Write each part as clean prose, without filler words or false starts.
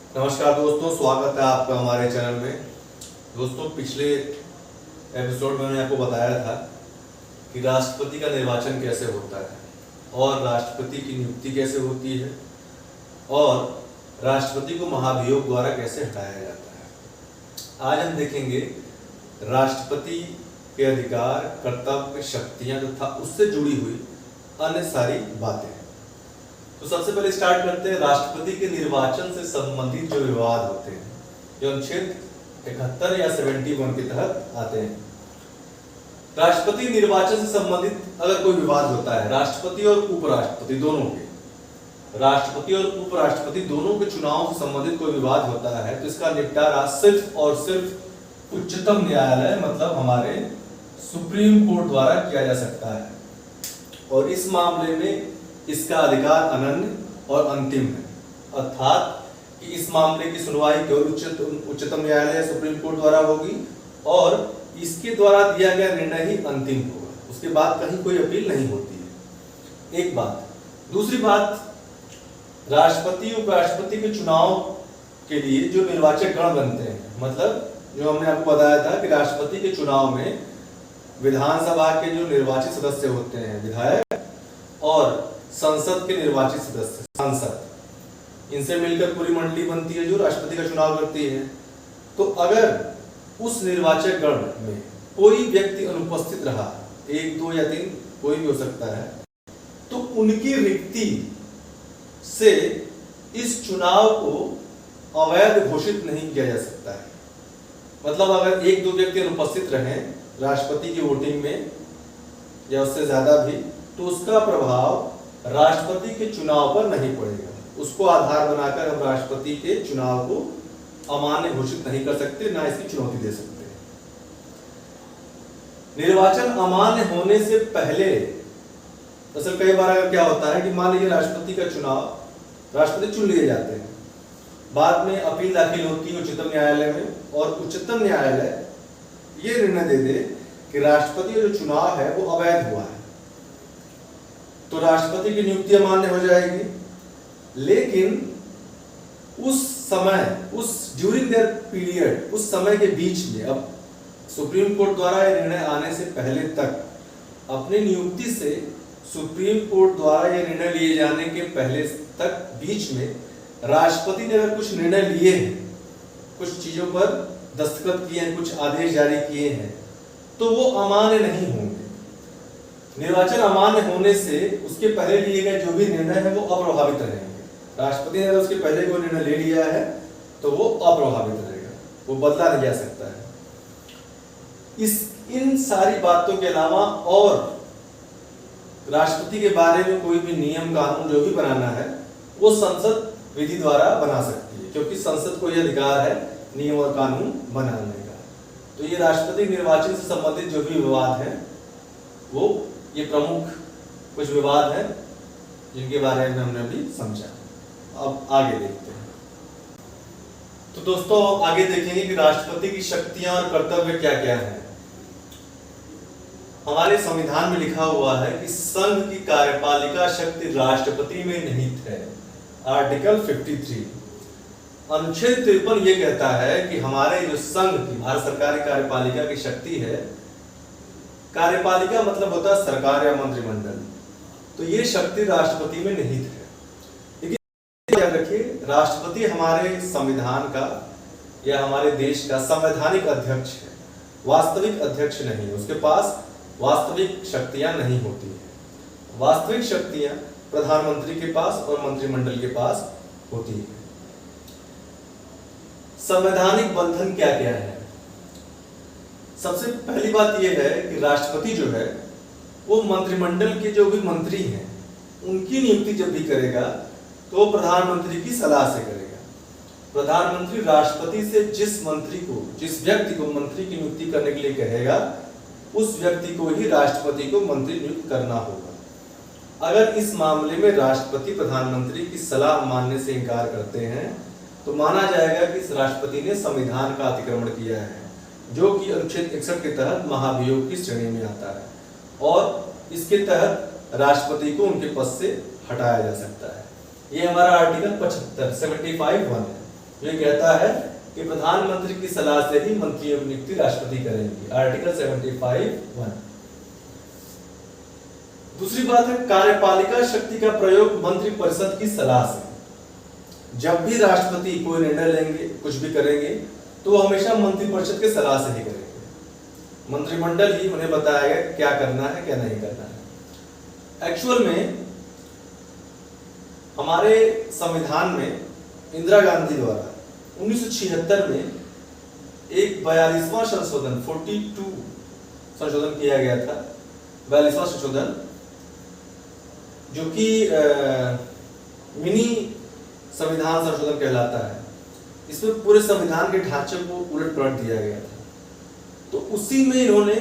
नमस्कार दोस्तों, स्वागत है आपका हमारे चैनल में। दोस्तों, पिछले एपिसोड में मैंने आपको बताया था कि राष्ट्रपति का निर्वाचन कैसे होता है और राष्ट्रपति की नियुक्ति कैसे होती है और राष्ट्रपति को महाभियोग द्वारा कैसे हटाया जाता है। आज हम देखेंगे राष्ट्रपति के अधिकार, कर्तव्य, शक्तियां तथा उससे जुड़ी हुई अन्य सारी बातें। तो सबसे पहले स्टार्ट करते हैं राष्ट्रपति के निर्वाचन से संबंधित जो विवाद होते हैं, जो अनुच्छेद 71 या 71 के तहत आते हैं। राष्ट्रपति निर्वाचन से संबंधित अगर कोई विवाद होता है, राष्ट्रपति और उपराष्ट्रपति दोनों के, राष्ट्रपति और उपराष्ट्रपति दोनों के चुनाव से संबंधित कोई विवाद होता है, तो इसका निपटारा सिर्फ और सिर्फ उच्चतम न्यायालय मतलब हमारे सुप्रीम कोर्ट द्वारा किया जा सकता है और इस मामले में इसका अधिकार अनन्य और अंतिम है, अर्थात कि इस मामले की सुनवाई केवल उच्चतम न्यायालय या सुप्रीम कोर्ट द्वारा होगी और इसके द्वारा दिया गया निर्णय ही अंतिम होगा, उसके बाद कहीं कोई अपील नहीं होती है। एक बात। दूसरी बात, राष्ट्रपति उपराष्ट्रपति के चुनाव के लिए जो निर्वाचक गण बनते हैं, मतलब जो हमने आपको बताया था कि राष्ट्रपति के चुनाव में विधानसभा के जो निर्वाचित सदस्य होते हैं, विधायक, और संसद के निर्वाचित सदस्य सांसद, इनसे मिलकर पूरी मंडली बनती है जो राष्ट्रपति का चुनाव करती है। तो अगर उस निर्वाचक गण में कोई व्यक्ति अनुपस्थित रहा, 1, 2 या 3 कोई भी हो सकता है, तो उनकी रिक्ति से इस चुनाव को अवैध घोषित नहीं किया जा सकता है। मतलब अगर 1-2 व्यक्ति अनुपस्थित रहे राष्ट्रपति की वोटिंग में या उससे ज्यादा भी, तो उसका प्रभाव राष्ट्रपति के चुनाव पर नहीं पड़ेगा। उसको आधार बनाकर हम राष्ट्रपति के चुनाव को अमान्य घोषित नहीं कर सकते, ना इसकी चुनौती दे सकते। निर्वाचन अमान्य होने से पहले असल कई बार अगर क्या होता है कि मान लीजिए राष्ट्रपति का चुनाव राष्ट्रपति चुन लिए जाते हैं, बाद में अपील दाखिल होती है उच्चतम न्यायालय में और उच्चतम न्यायालय ये निर्णय दे दे कि राष्ट्रपति का जो चुनाव है वो अवैध हुआ है, तो राष्ट्रपति की नियुक्ति अमान्य हो जाएगी। लेकिन उस समय, उस ड्यूरिंग देयर पीरियड, उस समय के बीच में, अब सुप्रीम कोर्ट द्वारा यह निर्णय आने से पहले तक, अपनी नियुक्ति से सुप्रीम कोर्ट द्वारा यह निर्णय लिए जाने के पहले तक बीच में राष्ट्रपति ने अगर कुछ निर्णय लिए हैं, कुछ चीजों पर दस्तखत किए हैं, कुछ आदेश जारी किए हैं, तो वो अमान्य नहीं होंगे। निर्वाचन अमान्य होने से उसके पहले लिए गए जो भी निर्णय है वो अप्रभावित रहेंगे। राष्ट्रपति ने अगर उसके पहले कोई निर्णय ले लिया है तो वो अप्रभावित रहेगा, वो बदला नहीं जा सकता है। इन सारी बातों के अलावा और राष्ट्रपति के बारे में कोई भी नियम कानून जो भी बनाना है वो संसद विधि द्वारा बना सकती है, क्योंकि संसद को यह अधिकार है नियम और कानून बनाने का। तो ये राष्ट्रपति निर्वाचन से संबंधित जो भी विवाद है वो ये प्रमुख कुछ विवाद हैं जिनके बारे में हमने अभी समझा। अब आगे देखते हैं। तो दोस्तों, आगे देखेंगे कि राष्ट्रपति की शक्तियां और कर्तव्य क्या क्या हैं। हमारे संविधान में लिखा हुआ है कि संघ की कार्यपालिका शक्ति राष्ट्रपति में निहित है। आर्टिकल 53 अनुच्छेद 53 ये कहता है कि हमारे जो संघ की, भारत सरकार की कार्यपालिका की शक्ति है, कार्यपालिका मतलब होता है सरकार या मंत्रिमंडल, तो ये शक्ति राष्ट्रपति में निहित है। लेकिन याद रखिए, राष्ट्रपति हमारे संविधान का या हमारे देश का संवैधानिक अध्यक्ष है, वास्तविक अध्यक्ष नहीं। उसके पास वास्तविक शक्तियां नहीं होती है। वास्तविक शक्तियां प्रधानमंत्री के पास और मंत्रिमंडल के पास होती है। संवैधानिक बंधन क्या क्या है? सबसे पहली बात यह है कि राष्ट्रपति जो है वो मंत्रिमंडल के जो भी मंत्री हैं उनकी नियुक्ति जब भी करेगा तो वो प्रधानमंत्री की सलाह से करेगा। प्रधानमंत्री राष्ट्रपति से जिस मंत्री को, जिस व्यक्ति को मंत्री की नियुक्ति करने के लिए कहेगा, उस व्यक्ति को ही राष्ट्रपति को मंत्री नियुक्त करना होगा। अगर इस मामले में राष्ट्रपति प्रधानमंत्री की सलाह मानने से इनकार करते हैं तो माना जाएगा कि इस राष्ट्रपति ने संविधान का अतिक्रमण किया है, जो कि अनुच्छेद 61 के तहत महाभियोग की श्रेणी में आता है और इसके तहत राष्ट्रपति को उनके पद से हटाया जा सकता है। ये हमारा आर्टिकल 75 75(1) है। ये कहता है कि प्रधानमंत्री की सलाह से ही मंत्रियों की नियुक्ति राष्ट्रपति करेंगे, आर्टिकल 75(1). दूसरी बात है कार्यपालिका शक्ति का प्रयोग मंत्रिपरिषद की सलाह से। जब भी राष्ट्रपति कोई निर्णय लेंगे, कुछ भी करेंगे, तो वो हमेशा मंत्रिपरिषद के सलाह से ही करेंगे। मंत्रिमंडल ही उन्हें बताएगा क्या करना है क्या नहीं करना है। एक्चुअल में हमारे संविधान में इंदिरा गांधी द्वारा 1976 में एक 42वां संशोधन 42 संशोधन किया गया था। 42वां संशोधन जो कि मिनी संविधान संशोधन कहलाता है। इसमें पूरे संविधान के ढांचे को उलट पलट दिया गया था। तो उसी में इन्होंने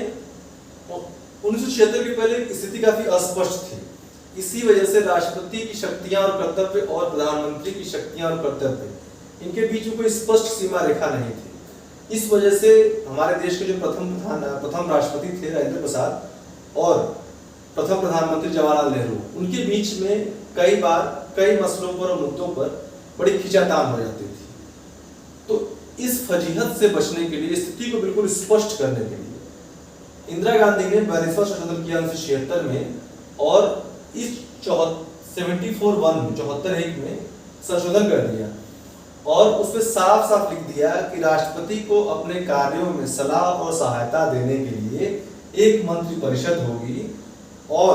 1976 के पहले स्थिति काफी अस्पष्ट थी। इसी वजह से राष्ट्रपति की शक्तियां और कर्तव्य और प्रधानमंत्री की शक्तियां और कर्तव्य, इनके बीच में कोई स्पष्ट सीमा रेखा नहीं थी। इस वजह से हमारे देश के जो प्रथम राष्ट्रपति थे राजेंद्र प्रसाद और प्रथम प्रधानमंत्री जवाहरलाल नेहरू, उनके बीच में कई बार कई मसलों पर और मुद्दों पर बड़ी खींचातान हो जाती थी। तो इस फजीहत से बचने के लिए, स्थिति को बिल्कुल स्पष्ट करने के लिए इंदिरा गांधी ने 42वां संशोधन किया 1976 में और इस 74(1) में संशोधन कर दिया और उसमें साफ साफ लिख दिया कि राष्ट्रपति को अपने कार्यों में सलाह और सहायता देने के लिए एक मंत्रिपरिषद होगी और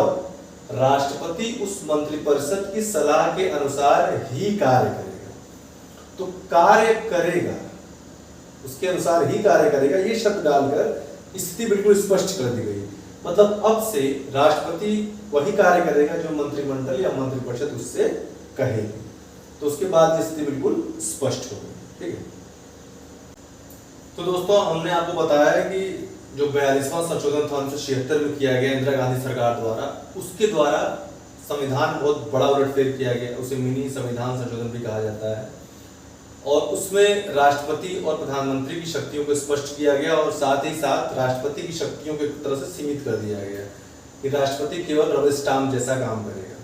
राष्ट्रपति उस मंत्रिपरिषद की सलाह के अनुसार ही कार्य करेगा। तो कार्य करेगा, उसके अनुसार ही कार्य करेगा, ये शब्द डालकर स्थिति बिल्कुल स्पष्ट कर दी गई। मतलब अब से राष्ट्रपति वही कार्य करेगा जो मंत्रिमंडल या मंत्रिपरिषद उससे कहेगी। तो उसके बाद ये स्थिति बिल्कुल स्पष्ट हो गई। ठीक है, तो दोस्तों हमने आपको बताया है कि जो 42वां संशोधन था 1976 में किया गया इंदिरा गांधी सरकार द्वारा, उसके द्वारा संविधान बहुत बड़ा उलटफेर किया गया। उसे मिनी संविधान संशोधन भी कहा जाता है और उसमें राष्ट्रपति और प्रधानमंत्री की शक्तियों को स्पष्ट किया गया और साथ ही साथ राष्ट्रपति की शक्तियों को एक तरह से सीमित कर दिया गया कि राष्ट्रपति केवल रबर स्टाम्प जैसा काम करेगा।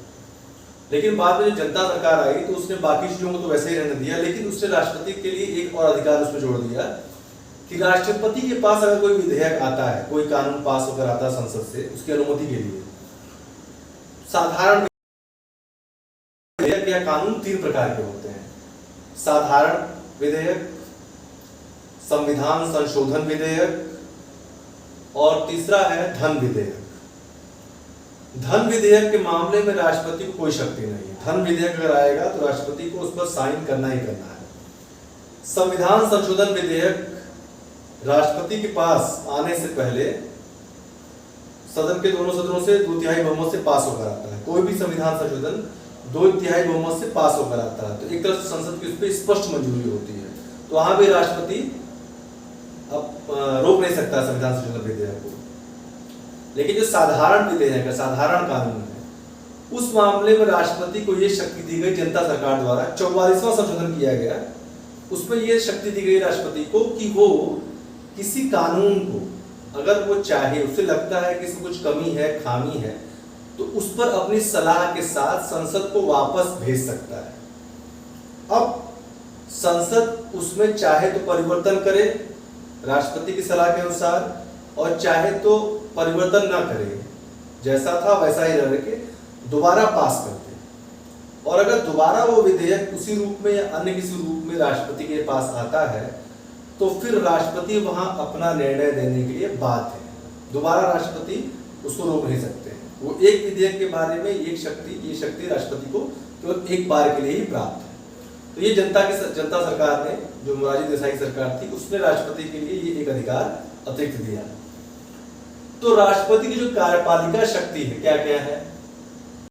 लेकिन बाद में जब जनता सरकार आई तो उसने बाकी चीजों को तो वैसे ही रहने दिया, लेकिन उसने राष्ट्रपति के लिए एक और अधिकार उसमें जोड़ दिया कि राष्ट्रपति के पास अगर कोई विधेयक आता है, कोई कानून पास होकर आता है संसद से, उसकी अनुमति के लिए साधारण विधेयक या कानून 3 प्रकार के होते हैं। साधारण विधेयक, संविधान संशोधन विधेयक और तीसरा है धन विधेयक। धन विधेयक के मामले में राष्ट्रपति को कोई शक्ति नहीं है। धन विधेयक अगर आएगा तो राष्ट्रपति को उस पर साइन करना ही करना है। संविधान संशोधन विधेयक राष्ट्रपति के पास आने से पहले सदन के दोनों सदनों से 2/3 बहुमत से पास होकर आता है। कोई भी संविधान संशोधन 2/3 बहुमत से पास होकर आता है, तो एक तरह से संसद की उस पर स्पष्ट मंजूरी होती है। तो वहां भी राष्ट्रपति अब रोक नहीं सकता संविधान संशोधन विधेयक को। लेकिन जो साधारण विधेयक है, साधारण कानून है, उस मामले में राष्ट्रपति को यह शक्ति दी गई जनता सरकार द्वारा। 44वां संशोधन किया गया, उसमें यह शक्ति दी गई राष्ट्रपति को कि वो किसी कानून को अगर वो चाहे, उसे लगता है कि इसमें कुछ कमी है, खामी है, तो उस पर अपनी सलाह के साथ संसद को वापस भेज सकता है। अब संसद उसमें चाहे तो परिवर्तन करे राष्ट्रपति की सलाह के अनुसार और चाहे तो परिवर्तन ना करे, जैसा था वैसा ही रह के दोबारा पास करते। और अगर दोबारा वो विधेयक उसी रूप में या अन्य किसी रूप में राष्ट्रपति के पास आता है तो फिर राष्ट्रपति वहां अपना निर्णय देने के लिए बाध्य है। दोबारा राष्ट्रपति उसको रोक नहीं सकते। वो एक विधेयक के बारे में ये शक्ति राष्ट्रपति को केवल एक बार के लिए ही प्राप्त है। तो ये जनता सरकार ने, जो मोरारजी देसाई सरकार थी, उसने राष्ट्रपति के लिए ये एक अधिकार अतिरिक्त दिया। तो राष्ट्रपति की जो कार्यपालिका शक्ति है क्या क्या है?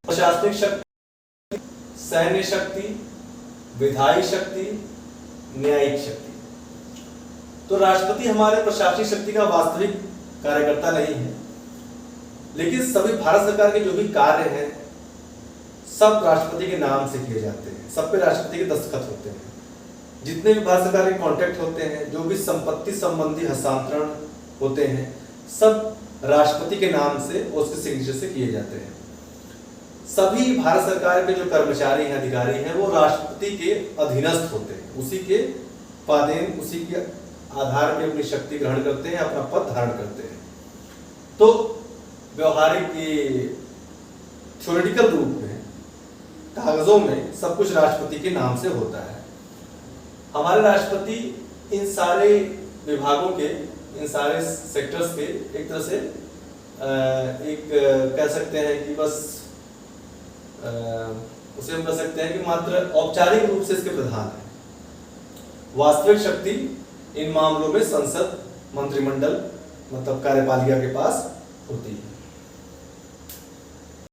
प्रशासनिक शक्ति, सैन्य शक्ति, विधायी शक्ति, न्यायिक शक्ति। तो राष्ट्रपति हमारे प्रशासनिक शक्ति का वास्तविक कार्यकर्ता नहीं है, लेकिन सभी भारत सरकार के जो भी कार्य हैं सब राष्ट्रपति के नाम से किए जाते हैं, सब पे राष्ट्रपति के दस्तखत होते हैं। जितने भी भारत सरकार के कॉन्ट्रैक्ट होते हैं, जो भी संपत्ति संबंधी हस्तांतरण होते हैं, सब राष्ट्रपति के नाम से और उसके सिग्नेचर से किए जाते हैं। सभी भारत सरकार के जो कर्मचारी हैं, अधिकारी हैं, वो राष्ट्रपति के अधीनस्थ होते हैं, उसी के स्वाधीन, उसी के आधार पे अपनी शक्ति ग्रहण करते हैं, अपना पद धारण करते हैं। तो व्यवहारिक थ्योरेटिकल रूप में, कागजों में सब कुछ राष्ट्रपति के नाम से होता है। हमारे राष्ट्रपति इन सारे विभागों के, इन सारे सेक्टर्स के एक तरह से एक कह सकते हैं कि बस उसे हम कह सकते हैं कि मात्र औपचारिक रूप से इसके प्रधान है। वास्तविक शक्ति इन मामलों में संसद, मंत्रिमंडल मतलब कार्यपालिका के पास होती है।